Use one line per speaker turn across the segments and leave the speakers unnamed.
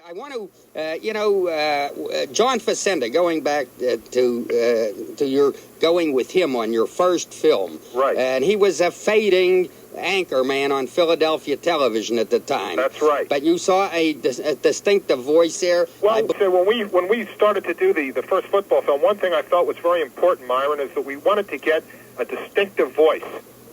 I want to, John Facenda, going back to your going with him on your first film.
Right.
And he was a fading anchor man on Philadelphia television at the time.
That's right.
But you saw a distinctive voice there.
Well, when we started to do the first football film, one thing I felt was very important, Myron, is that we wanted to get a distinctive voice.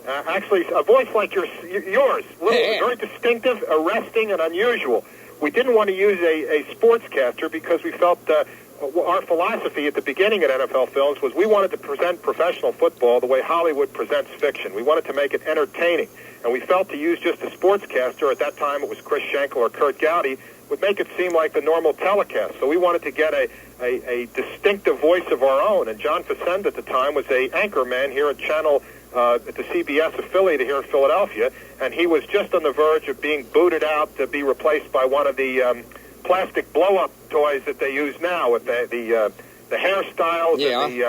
Actually, a voice like yours, very distinctive, arresting, and unusual. We didn't want to use a sportscaster because we felt our philosophy at the beginning at NFL Films was we wanted to present professional football the way Hollywood presents fiction. We wanted to make it entertaining. And we felt to use just a sportscaster, at that time it was Chris Schenkel or Kurt Gowdy, would make it seem like the normal telecast. So we wanted to get a distinctive voice of our own. And John Facenda at the time was an anchor man here at Channel at the CBS affiliate here in Philadelphia, and he was just on the verge of being booted out to be replaced by one of the plastic blow-up toys that they use now with the hairstyles and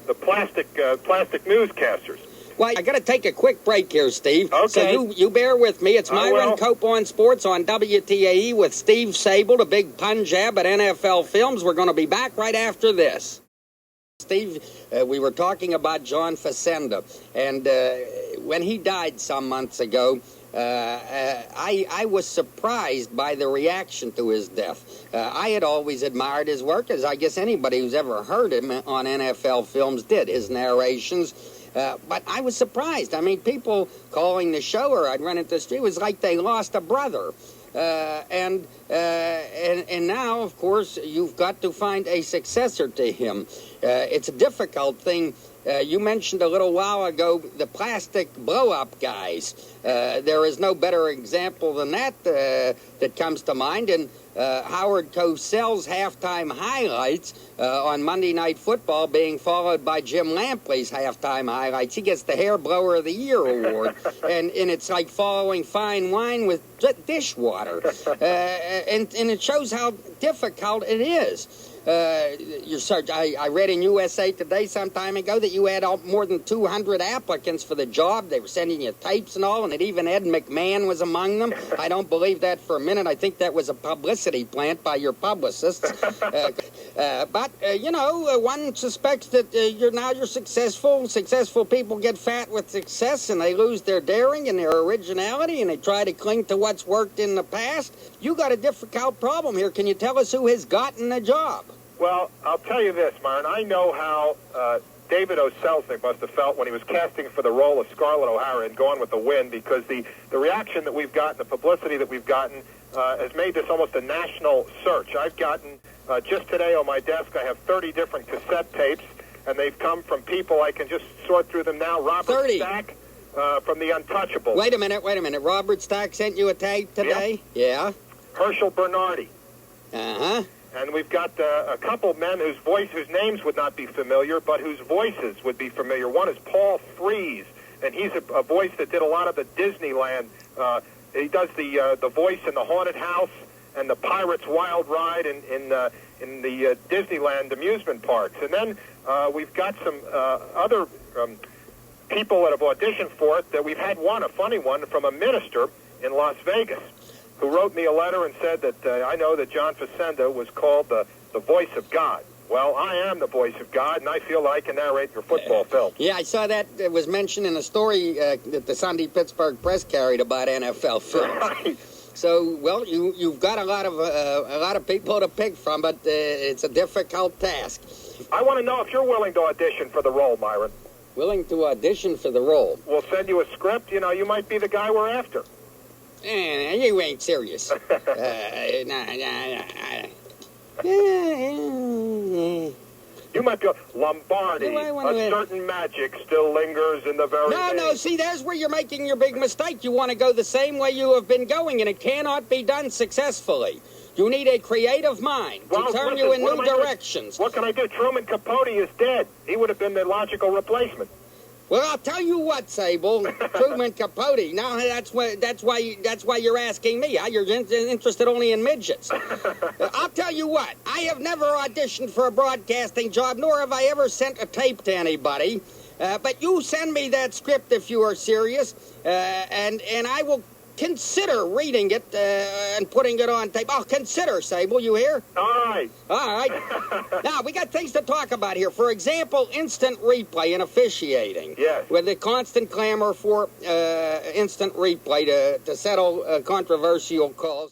the plastic newscasters.
Well, I got to take a quick break here, Steve.
Okay.
So you bear with me. It's Myron Cope on Sports on WTAE with Steve Sabol, the big Punjab at NFL Films. We're going to be back right after this. Steve, we were talking about John Facenda, and when he died some months ago, I was surprised by the reaction to his death. I had always admired his work, as I guess anybody who's ever heard him on NFL Films did, his narrations. But I was surprised. I mean, people calling the show, or I'd run into the street, it was like they lost a brother. And now, of course, you've got to find a successor to him. It's a difficult thing. You mentioned a little while ago the plastic blow-up guys. There is no better example than that that comes to mind. And Howard Cosell's halftime highlights on Monday Night Football being followed by Jim Lampley's halftime highlights. He gets the Hair Blower of the Year award. and it's like following fine wine with dishwater. And it shows how difficult it is. I read in USA Today some time ago that you had more than 200 applicants for the job. They were sending you tapes and all, and that even Ed McMahon was among them. I don't believe that for a minute. I think that was a publicity plant by your publicists. But one suspects that you're successful. Successful people get fat with success, and they lose their daring and their originality, and they try to cling to what's worked in the past. You got a difficult problem here. Can you tell us who has gotten the job?
Well, I'll tell you this, Myron. I know how David O. Selznick must have felt when he was casting for the role of Scarlett O'Hara and Gone with the Wind, because the reaction that we've gotten, the publicity that we've gotten, has made this almost a national search. I've gotten, just today on my desk, I have 30 different cassette tapes, and they've come from people, I can just sort through them now. Robert Stack from The Untouchables.
Wait a minute. Robert Stack sent you a tape today?
Yep.
Yeah.
Herschel Bernardi.
Uh-huh.
And we've got a couple of men whose names would not be familiar, but whose voices would be familiar. One is Paul Frees, and he's a voice that did a lot of the Disneyland. He does the voice in the Haunted House and the Pirates Wild Ride in the Disneyland amusement parks. And then we've got some other people that have auditioned for it. That we've had a funny one, from a minister in Las Vegas, who wrote me a letter and said that I know that John Facenda was called the voice of God. Well, I am the voice of God, and I feel I can narrate your football film.
Yeah, I saw that. It was mentioned in a story that the Sunday Pittsburgh Press carried about NFL films.
Right.
So, well, you've got a lot of people to pick from, but it's a difficult task.
I want to know if you're willing to audition for the role, Myron.
Willing to audition for the role?
We'll send you a script. You might be the guy we're after.
You ain't serious.
You might go, Lombardi, a certain magic still lingers in the very
No, see, there's where you're making your big mistake. You want to go the same way you have been going, and it cannot be done successfully. You need a creative mind to turn you in new directions.
What can I do? Truman Capote is dead. He would have been the logical replacement.
Well, I'll tell you what, Sabol, Truman Capote. Now that's why you're asking me. You're interested only in midgets. I'll tell you what. I have never auditioned for a broadcasting job, nor have I ever sent a tape to anybody. But you send me that script if you are serious, and I will consider reading it and putting it on tape. Oh, consider, Sabol, you hear?
All right.
All right. Now, we got things to talk about here. For example, instant replay in officiating.
Yes.
With the constant clamor for instant replay to settle controversial calls.